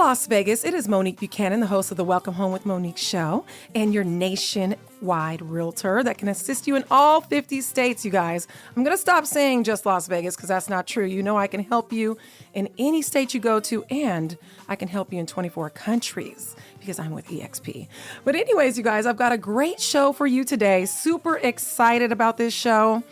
Las Vegas, it is Monique Buchanan, the host of the Welcome Home with Monique show, and your nationwide realtor that can assist you in all 50 states, you guys. I'm going to stop saying just Las Vegas because that's not true. You know I can help you in any state you go to, and I can help you in 24 countries because I'm with EXP. But anyways, you guys, I've got a great show for you today. Super excited about this show.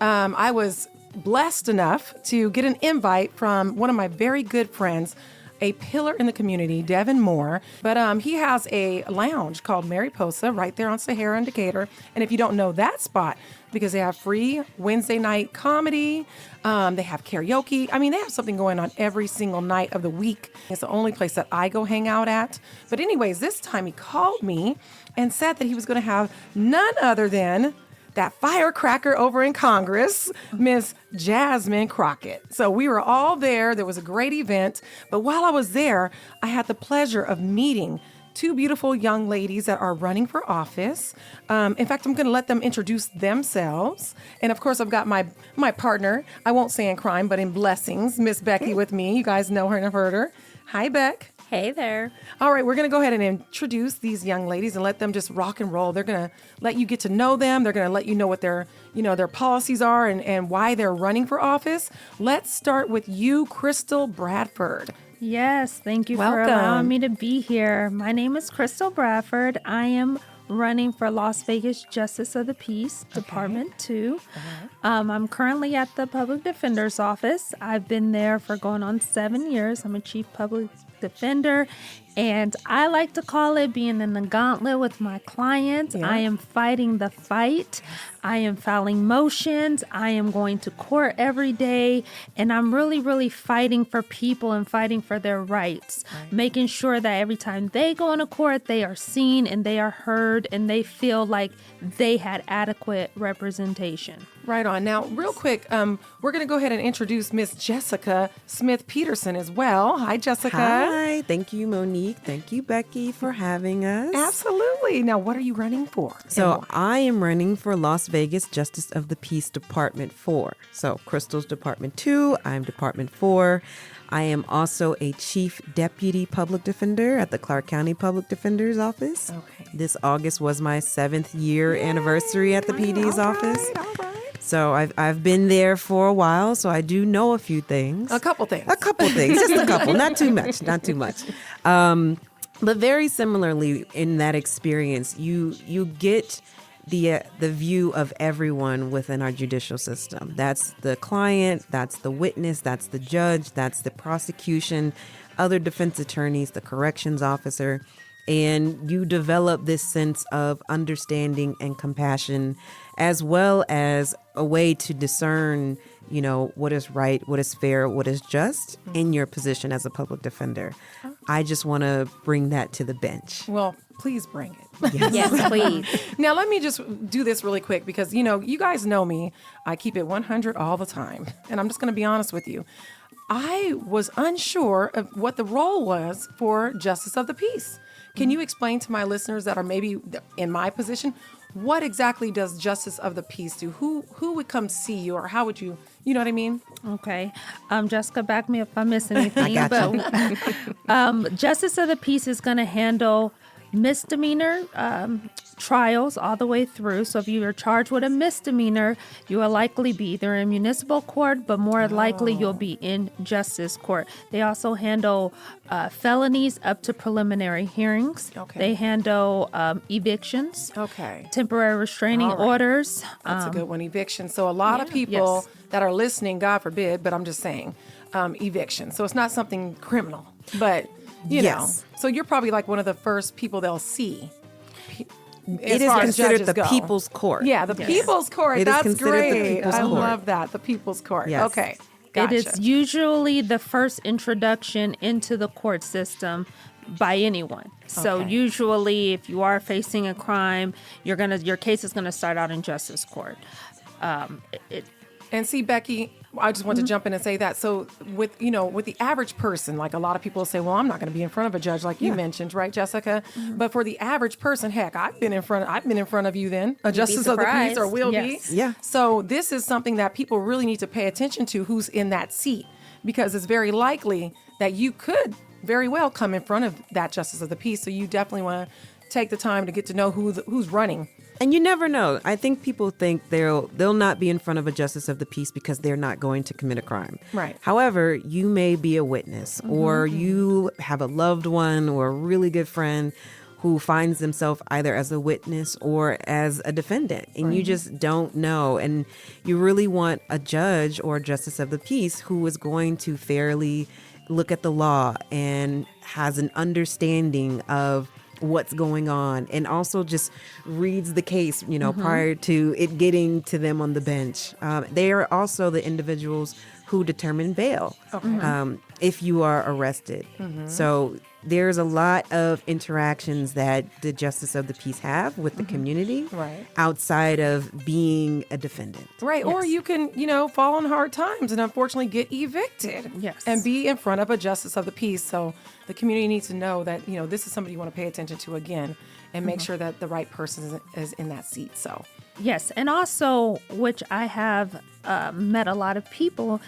I was blessed enough to get an invite from one of my very good friends, a pillar in the community, Devin Moore. But he has a lounge called Mariposa right there on Sahara and Decatur. And if you don't know that spot, because they have free Wednesday night comedy, they have karaoke. I mean, they have something going on every single night of the week. It's the only place that I go hang out at. But anyways, this time he called me and said that he was going to have none other than that firecracker over in Congress, Miss Jasmine Crockett. So we were all there. There was a great event. But while I was there, I had the pleasure of meeting two beautiful young ladies that are running for office. In fact, I'm going to let them introduce themselves. And of course, I've got my partner, I won't say in crime, but in blessings, Miss Becky with me. You guys know her and have heard her. Hi, Beck. Hey there. All right, we're going to go ahead and introduce these young ladies and let them just rock and roll. They're going to let you get to know them. They're going to let you know what their policies are and why they're running for office. Let's start with you, Crystal Bradford. Yes, thank you Welcome. for allowing me to be here. My name is Crystal Bradford. I am running for Las Vegas Justice of the Peace, Department 2. I'm currently at the Public Defender's Office. I've been there for going on 7 years. I'm a Chief Public Defender, and I like to call it being in the gauntlet with my clients. Yeah. I am fighting the fight. I am filing motions. I am going to court every day, and I'm really, really fighting for people and fighting for their rights, making sure that every time they go into court, they are seen and they are heard and they feel like they had adequate representation. Right on. Now, real quick, we're going to go ahead and introduce Miss Jessica Smith-Peterson as well. Hi, Jessica. Hi. Thank you, Monique. Thank you, Becky, for having us. Absolutely. Now, what are you running for? So I am running for Las Vegas Justice of the Peace Department 4. So Crystal's Department 2, I'm Department 4. I am also a Chief Deputy Public Defender at the Clark County Public Defender's Office. Okay. This August was my 7th year anniversary at the PD's office. All right. So I've been there for a while, so I do know a few things. A couple things. Just a couple, not too much. But very similarly in that experience, you get the view of everyone within our judicial system. That's the client, that's the witness, that's the judge, that's the prosecution, other defense attorneys, the corrections officer. And you develop this sense of understanding and compassion, as well as a way to discern, what is right, what is fair, what is just in your position as a public defender. I just want to bring that to the bench. Well, please bring it. Yes, please. Now, let me just do this really quick because, you guys know me. I keep it 100 all the time. And I'm just going to be honest with you. I was unsure of what the role was for Justice of the Peace. Can you explain to my listeners that are maybe in my position, what exactly does Justice of the Peace do? Who would come see you, or how would you know what I mean? Okay. Jessica, back me if I miss anything. I got Justice of the Peace is going to handle misdemeanor trials all the way through. So if you are charged with a misdemeanor, you will likely be either in municipal court, but more likely you'll be in justice court. They also handle felonies up to preliminary hearings. Okay. They handle evictions. Okay. Temporary restraining All right. orders. That's a good one, eviction. So a lot of people that are listening, God forbid, but I'm just saying, eviction. So it's not something criminal, but you know. So you're probably like one of the first people they'll see. It is considered the people's court. Yeah, the people's court. It is That's considered the great. people's I court. love that. The people's court. Yes. Okay. Gotcha. It is usually the first introduction into the court system by anyone. So Okay. usually if you are facing a crime, your case is going to start out in justice court. And see, Becky, I just want to jump in and say that. So with the average person, like a lot of people say, well, I'm not going to be in front of a judge like you mentioned, right, Jessica? But for the average person, heck, I've been in front of you then, a justice of the peace, or will be. Yeah. So this is something that people really need to pay attention to, who's in that seat, because it's very likely that you could very well come in front of that justice of the peace. So you definitely want to take the time to get to know who's running. And you never know. I think people think they'll not be in front of a justice of the peace because they're not going to commit a crime. Right. However, you may be a witness, or you have a loved one or a really good friend who finds themselves either as a witness or as a defendant, and you just don't know. And you really want a judge or a justice of the peace who is going to fairly look at the law and has an understanding of what's going on, and also just reads the case, prior to it getting to them on the bench. They are also the individuals who determine bail if you are arrested. So there's a lot of interactions that the justice of the peace have with the community outside of being a defendant. Right. Or you can, fall on hard times and unfortunately get evicted. Yes. And be in front of a justice of the peace. So the community needs to know that, this is somebody you want to pay attention to again and make sure that the right person is in that seat. So. Yes. And also, which I have met a lot of people,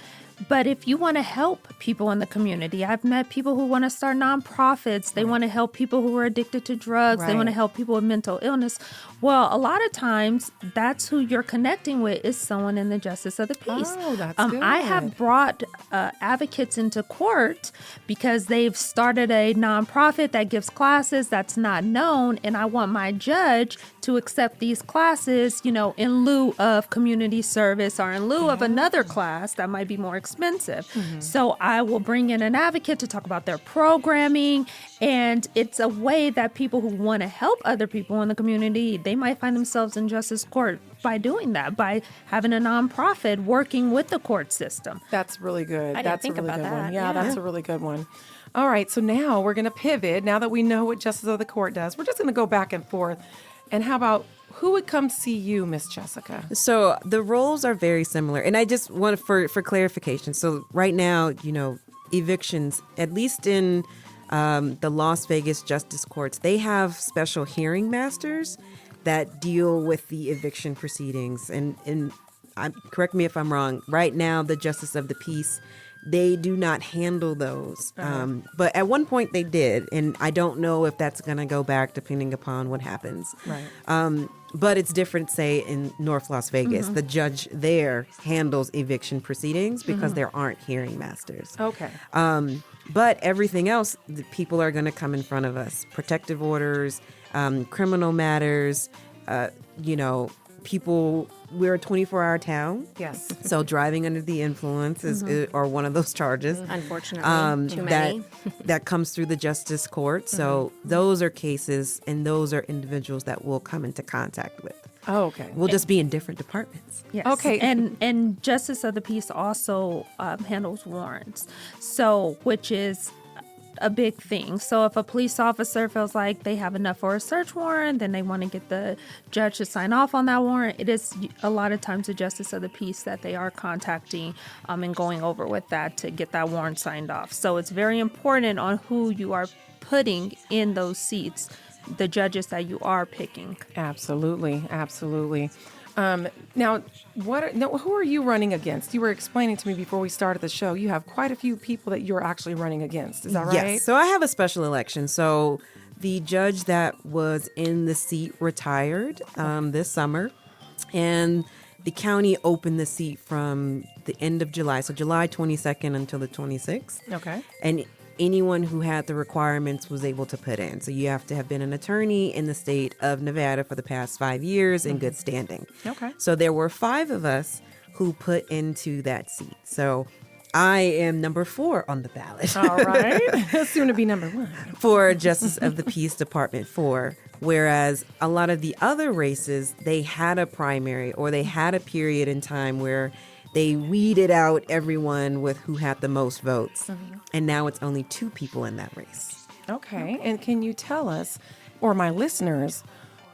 but if you want to help people in the community, I've met people who want to start nonprofits. They want to help people who are addicted to drugs. They want to help people with mental illness. Well, a lot of times that's who you're connecting with is someone in the justice of the peace. Oh, that's good. I have brought advocates into court because they've started a nonprofit that gives classes that's not known. And I want my judge to accept these classes, in lieu of community service or in lieu of another class that might be more expensive. So I will bring in an advocate to talk about their programming. And it's a way that people who want to help other people in the community, they might find themselves in justice court by doing that, by having a nonprofit working with the court system. That's really good. I didn't That's think a really about good that. one. Yeah, Yeah. that's a really good one. All right, so now we're going to pivot. Now that we know what justice of the court does, we're just going to go back and forth. And how about who would come see you, Miss Jessica? So the roles are very similar. And I just want for clarification. So right now, evictions, at least in the Las Vegas justice courts, they have special hearing masters that deal with the eviction proceedings. And correct me if I'm wrong, right now, the justice of the peace, they do not handle those. But at one point they did. And I don't know if that's going to go back depending upon what happens. Right. But it's different, say, in North Las Vegas. The judge there handles eviction proceedings because there aren't hearing masters. Okay. But everything else, the people are going to come in front of us. Protective orders, criminal matters, people, we're a 24-hour town. Yes. So driving under the influence is or one of those charges. Unfortunately, too many. that comes through the justice court. So those are cases, and those are individuals that we'll come into contact with. Oh, okay. We'll just be in different departments. Yes. Okay. And justice of the peace also handles warrants, which is a big thing. So if a police officer feels like they have enough for a search warrant, then they want to get the judge to sign off on that warrant. It is a lot of times the justice of the peace that they are contacting and going over with that to get that warrant signed off. So it's very important on who you are putting in those seats, the judges that you are picking. Absolutely. Absolutely. Now, who are you running against? You were explaining to me before we started the show, you have quite a few people that you're actually running against. Is that right? Yes. So I have a special election. So the judge that was in the seat retired this summer, and the county opened the seat from the end of July. So July 22nd until the 26th. Okay. And anyone who had the requirements was able to put in. So you have to have been an attorney in the state of Nevada for the past 5 years in good standing. Okay. So there were 5 of us who put into that seat. So I am number 4 on the ballot. All right. Soon to be number 1. For Justice of the Peace Department 4. Whereas a lot of the other races, they had a primary or they had a period in time where they weeded out everyone with who had the most votes. And now it's only 2 people in that race. Okay. And can you tell us, or my listeners,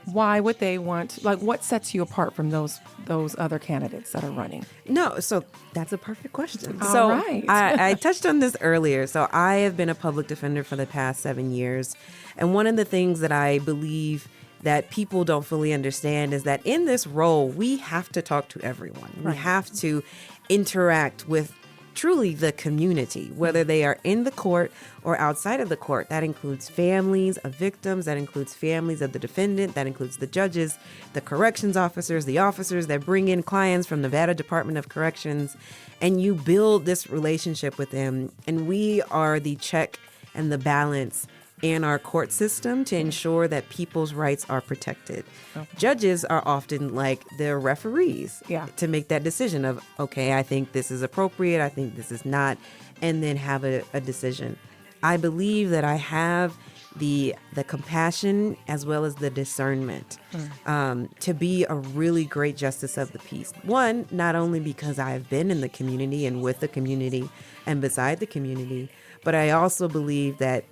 why would they want, like, what sets you apart from those other candidates that are running? No, so that's a perfect question. All So right. I touched on this earlier. So I have been a public defender for the past 7 years. And one of the things that I believe that people don't fully understand is that in this role, we have to talk to everyone. We have to interact with truly the community, whether they are in the court or outside of the court. That includes families of victims, that includes families of the defendant, that includes the judges, the corrections officers, the officers that bring in clients from Nevada Department of Corrections, and you build this relationship with them. And we are the check and the balance in our court system to ensure that people's rights are protected. Okay. Judges are often like the referees to make that decision of, okay, I think this is appropriate, I think this is not, and then have a decision. I believe that I have the compassion as well as the discernment to be a really great justice of the peace. One, not only because I've been in the community and with the community and beside the community, but I also believe that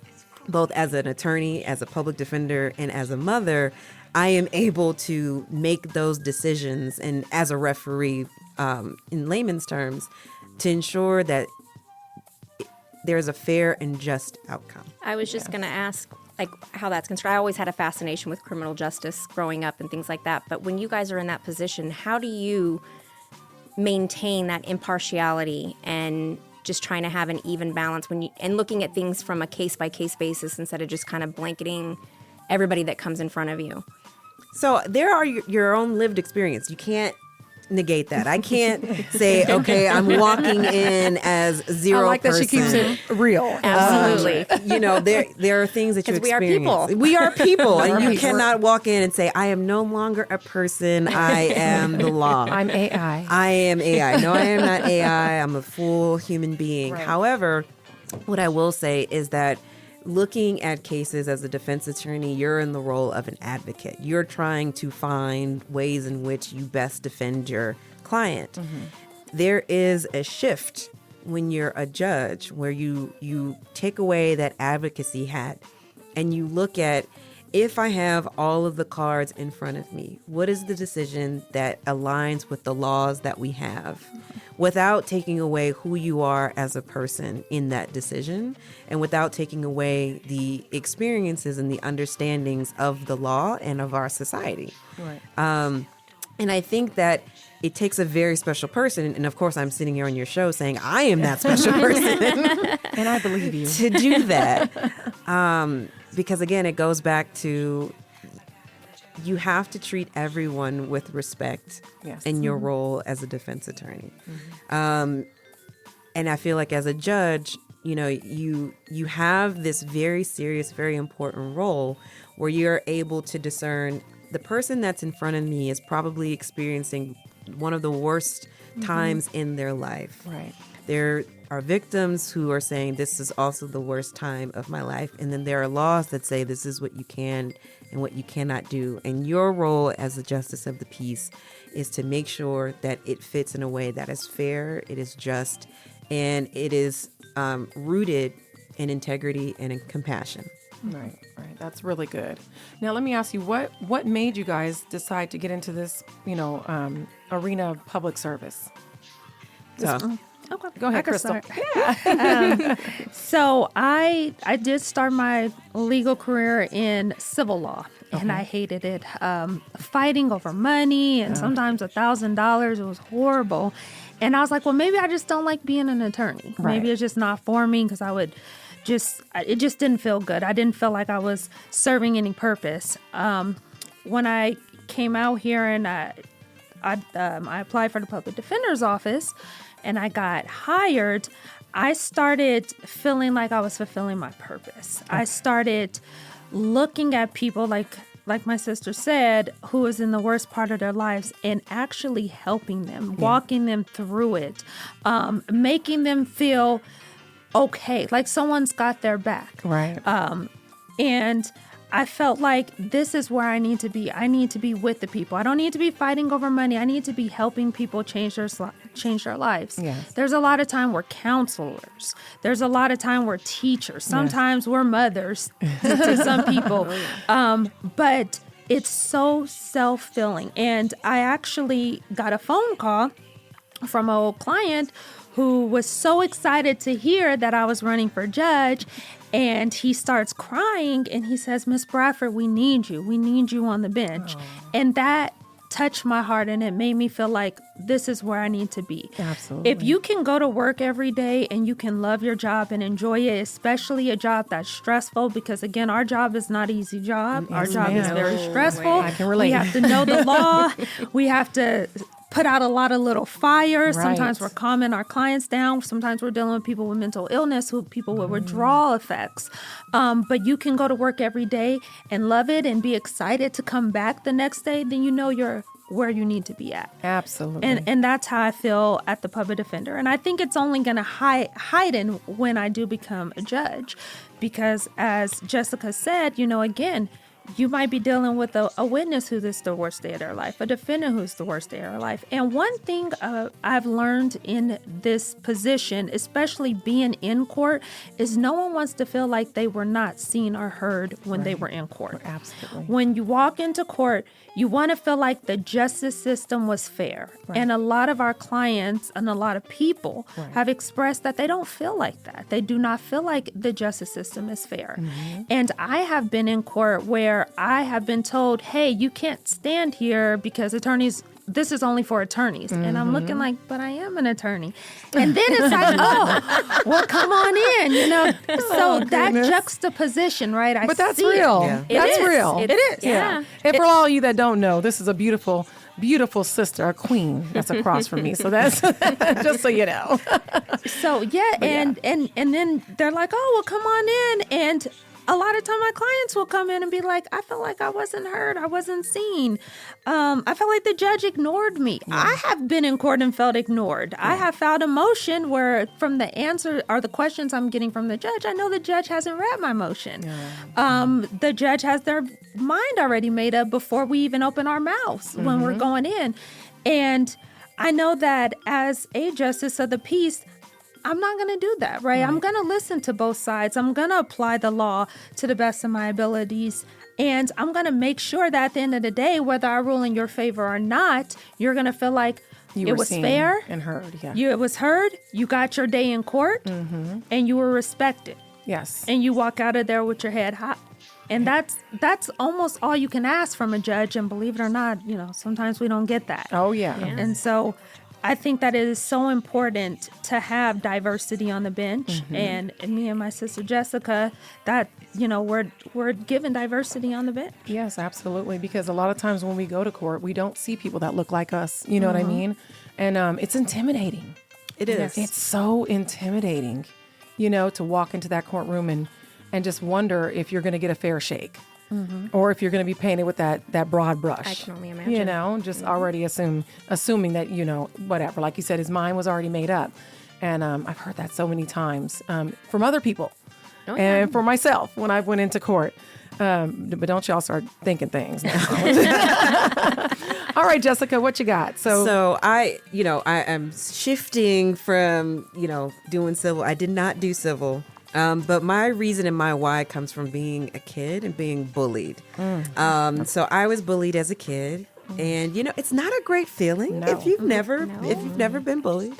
both as an attorney, as a public defender, and as a mother, I am able to make those decisions, and as a referee, in layman's terms, to ensure that there's a fair and just outcome. I was just going to ask, like, how that's concerned. I always had a fascination with criminal justice growing up and things like that. But when you guys are in that position, how do you maintain that impartiality and just trying to have an even balance and looking at things from a case-by-case basis instead of just kind of blanketing everybody that comes in front of you? So there are your own lived experience. You can't negate that. I can't say, okay, I'm walking in as zero I like person. that she keeps it real. Absolutely. There are things that you experience. we are people. We are people. And you cannot walk in and say, I am no longer a person. I am the law. I'm AI. I am AI. No, I am not AI. I'm a full human being. Right. However, what I will say is that looking at cases as a defense attorney, you're in the role of an advocate. You're trying to find ways in which you best defend your client. Mm-hmm. There is a shift when you're a judge where you take away that advocacy hat and you look at, if I have all of the cards in front of me, what is the decision that aligns with the laws that we have without taking away who you are as a person in that decision and without taking away the experiences and the understandings of the law and of our society. Right. And I think that it takes a very special person. And of course, I'm sitting here on your show saying I am that special person. And I believe you. To do that. Because again, it goes back to you have to treat everyone with respect in your role as a defense attorney. Mm-hmm. And I feel like as a judge, you have this very serious, very important role where you're able to discern the person that's in front of me is probably experiencing one of the worst times in their life. Right. There are victims who are saying this is also the worst time of my life. And then there are laws that say this is what you can and what you cannot do. And your role as the justice of the peace is to make sure that it fits in a way that is fair, it is just, and it is rooted in integrity and in compassion. Right. That's really good. Now, let me ask you, what made you guys decide to get into this, arena of public service? So, Okay. Go ahead, Crystal. So I did start my legal career in civil law, and I hated it. Fighting over money and sometimes $1,000. It was horrible. And I was like, well, maybe I just don't like being an attorney. Right. Maybe it's just not for me because it just didn't feel good. I didn't feel like I was serving any purpose. When I came out here and I applied for the public defender's office, and I got hired, I started feeling like I was fulfilling my purpose. Okay. I started looking at people like my sister said, who was in the worst part of their lives and actually helping them, walking them through it, making them feel okay, like someone's got their back. Right. And I felt like this is where I need to be. I need to be with the people. I don't need to be fighting over money. I need to be helping people change their lives. Yes. There's a lot of time we're counselors. There's a lot of time we're teachers. Sometimes we're mothers to some people. But it's so self-filling. And I actually got a phone call from an old client who was so excited to hear that I was running for judge. And he starts crying and he says, Miss Bradford, we need you. We need you on the bench. And that touched my heart, and it made me feel like this is where I need to be. Absolutely. If you can go to work every day and you can love your job and enjoy it, especially a job that's stressful, because again, our job is not an easy job. Our job is ma'am. very stressful. I can relate. We have to know the law. We have to put out a lot of little fires. Right. Sometimes we're calming our clients down. Sometimes we're dealing with people with mental illness, with people with withdrawal effects. But you can go to work every day and love it and be excited to come back the next day. Then you know you're where you need to be at. Absolutely. And that's how I feel at the public defender. And I think it's only going to heighten when I do become a judge, because as Jessica said, again, you might be dealing with a witness who this is the worst day of their life, a defendant who's the worst day of their life. And one thing I've learned in this position, especially being in court, is no one wants to feel like they were not seen or heard when they were in court. Absolutely. When you walk into court, you want to feel like the justice system was fair. Right. And a lot of our clients and a lot of people have expressed that they don't feel like that. They do not feel like the justice system is fair. And I have been in court where I have been told, hey, you can't stand here because this is only for attorneys. And I'm looking like, but I am an attorney. And then it's like, oh, well, come on in, So that juxtaposition, right? But that's see it. real. Yeah. That's is. real. It is. Yeah. And for all you that don't know, this is a beautiful, beautiful sister, a queen that's across from me. So that's just so you know. So yeah, and then they're like, oh, well, come on in. And a lot of time my clients will come in and be like, I felt like I wasn't heard. I wasn't seen. I felt like the judge ignored me. I have been in court and felt ignored. I have filed a motion where from the answer or the questions I'm getting from the judge, I know the judge hasn't read my motion. The judge has their mind already made up before we even open our mouths when we're going in. And I know that as a justice of the peace, I'm not going to do that, right? I'm going to listen to both sides. I'm going to apply the law to the best of my abilities. And I'm going to make sure that at the end of the day, whether I rule in your favor or not, you're going to feel like it was fair and heard. Yeah. it was heard. You got your day in court and you were respected. Yes. And you walk out of there with your head high. And that's almost all you can ask from a judge. And believe it or not, sometimes we don't get that. Oh, yeah. And so I think that it is so important to have diversity on the bench. And me and my sister Jessica, that, we're given diversity on the bench. Yes, absolutely. Because a lot of times when we go to court, we don't see people that look like us. You know what I mean? And it's intimidating. It is. It's so intimidating, to walk into that courtroom and just wonder if you're going to get a fair shake. Or if you're going to be painted with that broad brush. I can only imagine. Just already assuming that, whatever. Like you said, his mind was already made up. And I've heard that so many times from other people and for myself when I went into court. But don't y'all start thinking things now. All right, Jessica, what you got? So I am shifting from, doing civil. I did not do civil. But my reason and my why comes from being a kid and being bullied. So I was bullied as a kid, and it's not a great feeling if you've never been bullied.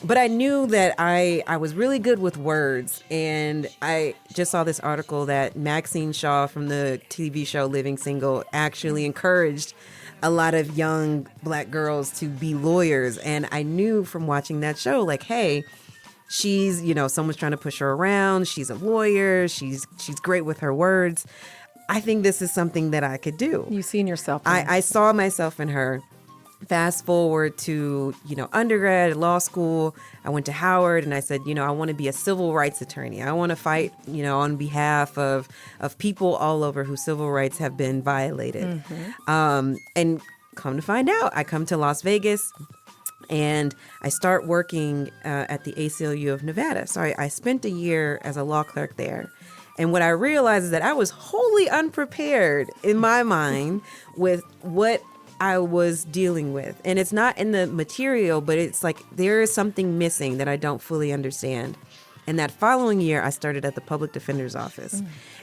But I knew that I was really good with words, and I just saw this article that Maxine Shaw from the TV show Living Single actually encouraged a lot of young Black girls to be lawyers, and I knew from watching that show, like, hey, she's, someone's trying to push her around. She's a lawyer. She's great with her words. I think this is something that I could do. You've seen yourself. I saw myself in her. Fast forward to, undergrad, law school. I went to Howard and I said, I want to be a civil rights attorney. I want to fight, on behalf of people all over whose civil rights have been violated. And come to find out, I come to Las Vegas. And I start working at the ACLU of Nevada. So I spent a year as a law clerk there. And what I realized is that I was wholly unprepared in my mind with what I was dealing with. And it's not in the material, but it's like there is something missing that I don't fully understand. And that following year, I started at the public defender's office.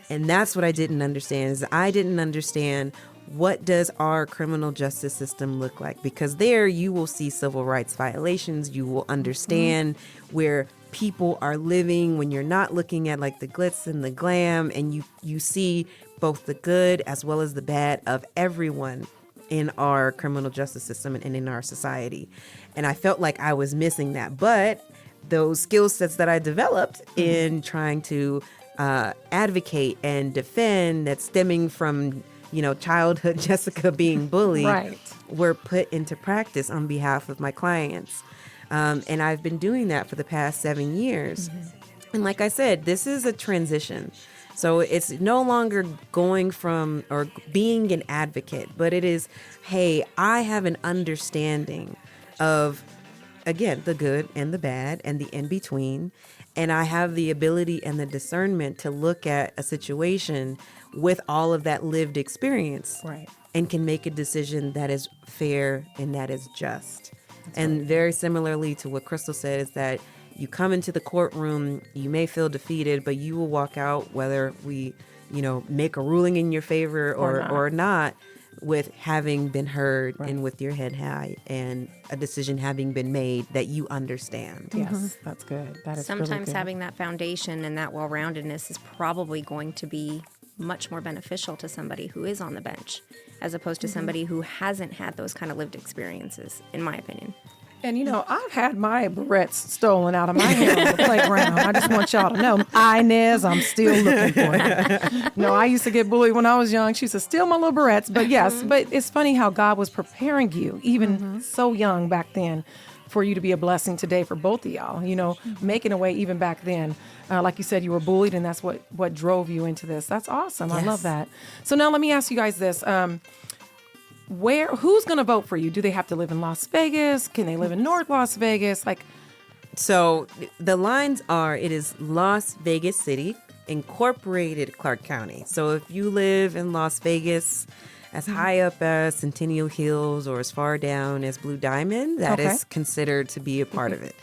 And that's what I didn't understand, is I didn't understand what does our criminal justice system look like? Because there you will see civil rights violations. You will understand where people are living when you're not looking at like the glitz and the glam, and you see both the good as well as the bad of everyone in our criminal justice system and in our society. And I felt like I was missing that. But those skill sets that I developed in trying to advocate and defend, that stemming from, childhood Jessica being bullied, Right. were put into practice on behalf of my clients. And I've been doing that for the past 7 years. And like I said, this is a transition. So it's no longer going from or being an advocate, but it is, hey, I have an understanding of, again, the good and the bad and the in between. And I have the ability and the discernment to look at a situation with all of that lived experience. Right. And can make a decision that is fair and that is just. And very similarly to what Crystal said, is that you come into the courtroom, you may feel defeated, but you will walk out, whether we, make a ruling in your favor or not, with having been heard and with your head high and a decision having been made that you understand. Yes, that's good. That is Sometimes really good. having that foundation and that well-roundedness is probably going to be much more beneficial to somebody who is on the bench as opposed to somebody who hasn't had those kind of lived experiences, in my opinion. And I've had my barrettes stolen out of my hand on the playground. I just want y'all to know, Inez, I'm still looking for it. I used to get bullied when I was young. She used to steal my little barrettes. But yes, but it's funny how God was preparing you, even so young back then, for you to be a blessing today for both of y'all, making a way even back then. Like you said, you were bullied, and that's what drove you into this. That's awesome. Yes. I love that. So now let me ask you guys this. Who's going to vote for you? Do they have to live in Las Vegas? Can they live in North Las Vegas? So the lines are, it is Las Vegas City, Incorporated Clark County. So if you live in Las Vegas, as high up as Centennial Hills or as far down as Blue Diamond, that is considered to be a part of it.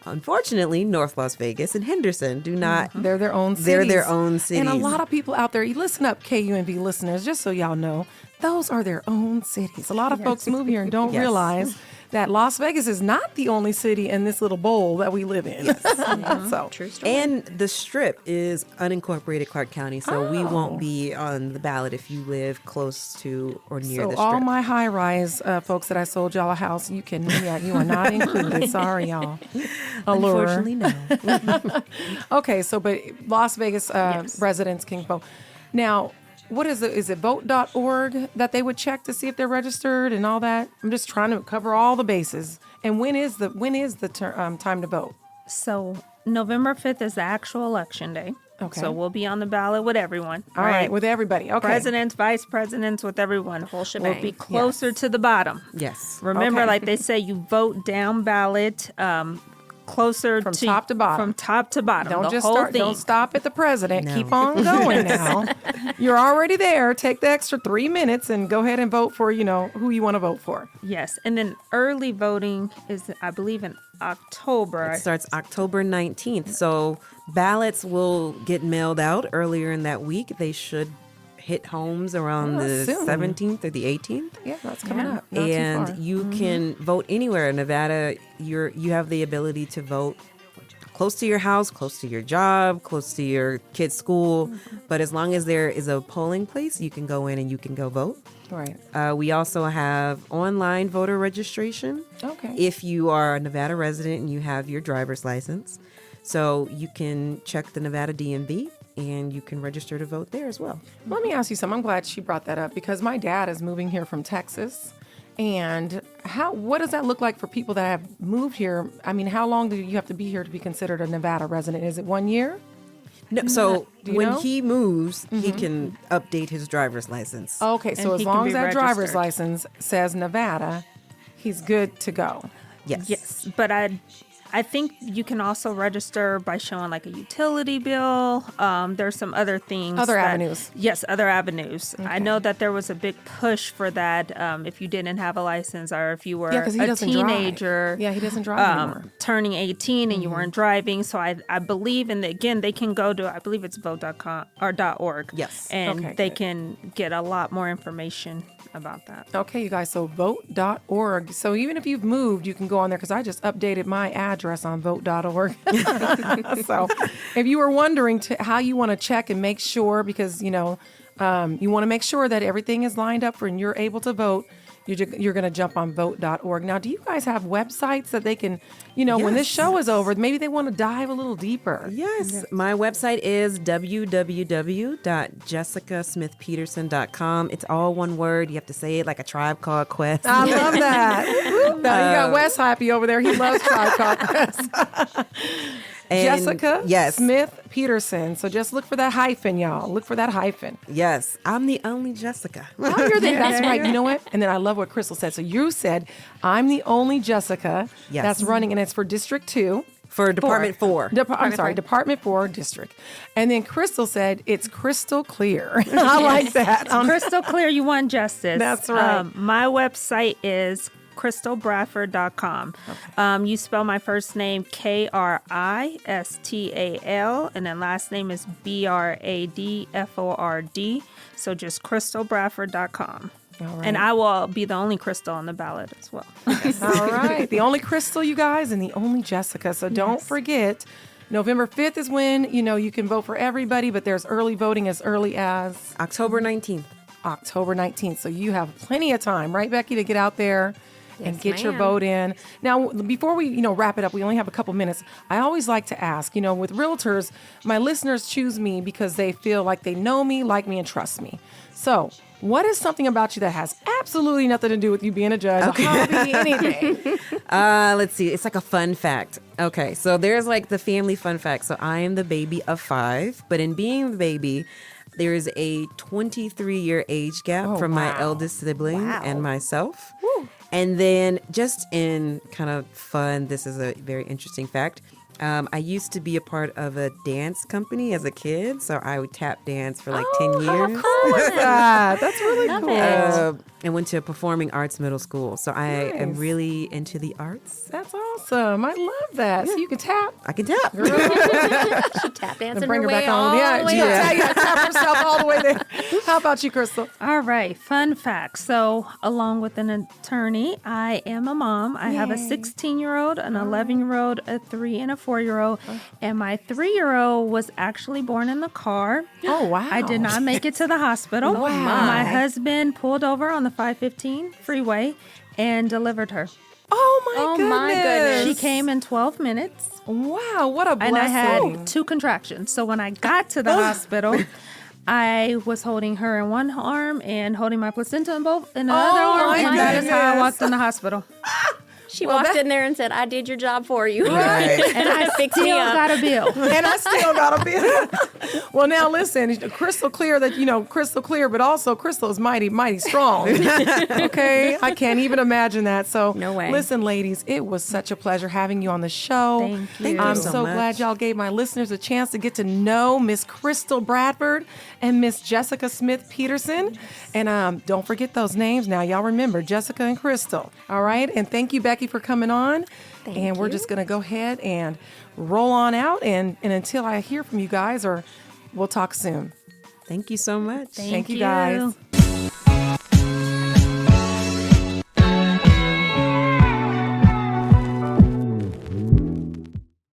Unfortunately, North Las Vegas and Henderson do not. They're their own cities. They're their own cities. And a lot of people out there, you listen up, KUNV listeners, just so y'all know, those are their own cities. A lot of folks move here and don't realize that Las Vegas is not the only city in this little bowl that we live in. So True story. And the Strip is unincorporated Clark County, so we won't be on the ballot if you live close to or near the Strip. all my high-rise folks that I sold y'all a house, you are not included. Sorry, y'all. Allure. Unfortunately, no. Okay, so but Las Vegas residents can vote. Now, what is it? Is it vote.org that they would check to see if they're registered and all that? I'm just trying to cover all the bases. And when is the time to vote? So November 5th is the actual election day. Okay. So we'll be on the ballot with everyone. All right, with everybody. Okay. Presidents, vice presidents, with everyone. Whole shebang. We'll be closer to the bottom. Yes. Remember, Okay. like they say, you vote down ballot, closer From to top to bottom. From top to bottom. Don't the just whole start. thing. Don't stop at the president. No. Keep on going now. You're already there. Take the extra 3 minutes and go ahead and vote for who you want to vote for. Yes, and then early voting is, I believe, in October. It starts October 19th. So ballots will get mailed out earlier in that week. They should hit homes around the soon. 17th or the 18th. Yeah, that's coming up. Not too And far. you can vote anywhere in Nevada. You have the ability to vote close to your house, close to your job, close to your kid's school. But as long as there is a polling place, you can go in and you can go vote. Right. We also have online voter registration. Okay. If you are a Nevada resident and you have your driver's license. So you can check the Nevada DMV and you can register to vote there as well. Let me ask you something. I'm glad she brought that up because my dad is moving here from Texas. And what does that look like for people that have moved here? I mean, how long do you have to be here to be considered a Nevada resident? Is it 1 year? No, so Do you when know? he moves, he can update his driver's license. Okay, so And as he can long be as that driver's registered. license says Nevada, he's good to go. Yes. Yes, but I think you can also register by showing like a utility bill. There's some other things. Other avenues. Yes, other avenues. I know that there was a big push for that if you didn't have a license or if you were Yeah, 'cause he a doesn't drive. teenager. Yeah, he doesn't drive anymore. Turning 18 and you weren't driving. So I believe, and again, they can go to, I believe it's vote.com or .org. Yes. And Okay, they good. can get a lot more information about that. Okay, you guys, so vote.org. So even if you've moved, you can go on there because I just updated my address on vote.org. So if you were wondering how you want to check and make sure, because, you want to make sure that everything is lined up and you're able to vote, you're going to jump on vote.org. Now, do you guys have websites that they can, when this show is over, maybe they want to dive a little deeper? Yes. My website is www.jessicasmithpeterson.com. It's all one word. You have to say it like a Tribe Called Quest. I love that. Now, you got Wes happy over there. He loves Tribe Called Quest. Jessica Smith Peterson. So just look for that hyphen, y'all. Look for that hyphen. Yes. I'm the only Jessica. Oh, you're that's right. You know what? And then I love what Crystal said. So you said, I'm the only Jessica that's running, and it's for District 2. For Department 4. Department 4 District. And then Crystal said, it's crystal clear. I like that. Crystal clear, you want justice. That's right. My website is crystalbradford.com. Okay. You spell my first name Kristal, and then last name is Bradford. So just crystalbradford.com. Right. And I will be the only Crystal on the ballot as well. All right. The only Crystal, you guys, and the only Jessica. So don't forget, November 5th is when, you can vote for everybody, but there's early voting as early as October 19th. October 19th. So you have plenty of time, right, Becky, to get out there and get your vote in. Now, before we, wrap it up, we only have a couple minutes. I always like to ask, with realtors, my listeners choose me because they feel like they know me, like me, and trust me. So what is something about you that has absolutely nothing to do with you being a judge, a hobby, anything? Let's see. It's like a fun fact. Okay, so there's like the family fun fact. So I am the baby of 5, but in being the baby, there is a 23-year age gap from my eldest sibling and myself. Woo. And then just in kind of fun, this is a very interesting fact. I used to be a part of a dance company as a kid, so I would tap dance for like 10 years. How cool is that? That's really cool. And went to a performing arts middle school, so I am really into the arts. That's awesome. I love that. So you can tap. I can tap. She tap dancing Bring her her way back all on. the way up. Yeah, tap herself all the way there. How about you, Crystal? All right, fun fact. So, along with an attorney, I am a mom. I have a 16-year-old, an 11-year-old, a 3, and a 4-year-old. And my 3-year-old was actually born in the car. Oh, wow. I did not make it to the hospital. Wow. My husband pulled over on the 515 freeway and delivered her. Oh, my goodness. She came in 12 minutes. Wow, what a blessing. And I had 2 contractions. So when I got to the hospital, I was holding her in one arm and holding my placenta in another arm. And that is how I walked in the hospital. She walked in there and said, I did your job for you. Right. And I still got a bill. And I still got a bill. Well, now listen, crystal clear that, crystal clear, but also Crystal is mighty, mighty strong. Okay? I can't even imagine that. So, no way. Listen, ladies, it was such a pleasure having you on the show. Thank you. I'm so so much. glad y'all gave my listeners a chance to get to know Miss Crystal Bradford and Miss Jessica Smith Peterson. And don't forget those names now. Y'all remember Jessica and Crystal. All right? And thank you, Becky, for coming on. And we're just going to go ahead and roll on out. And until I hear from you guys, or we'll talk soon. Thank you so much. Thank you, guys.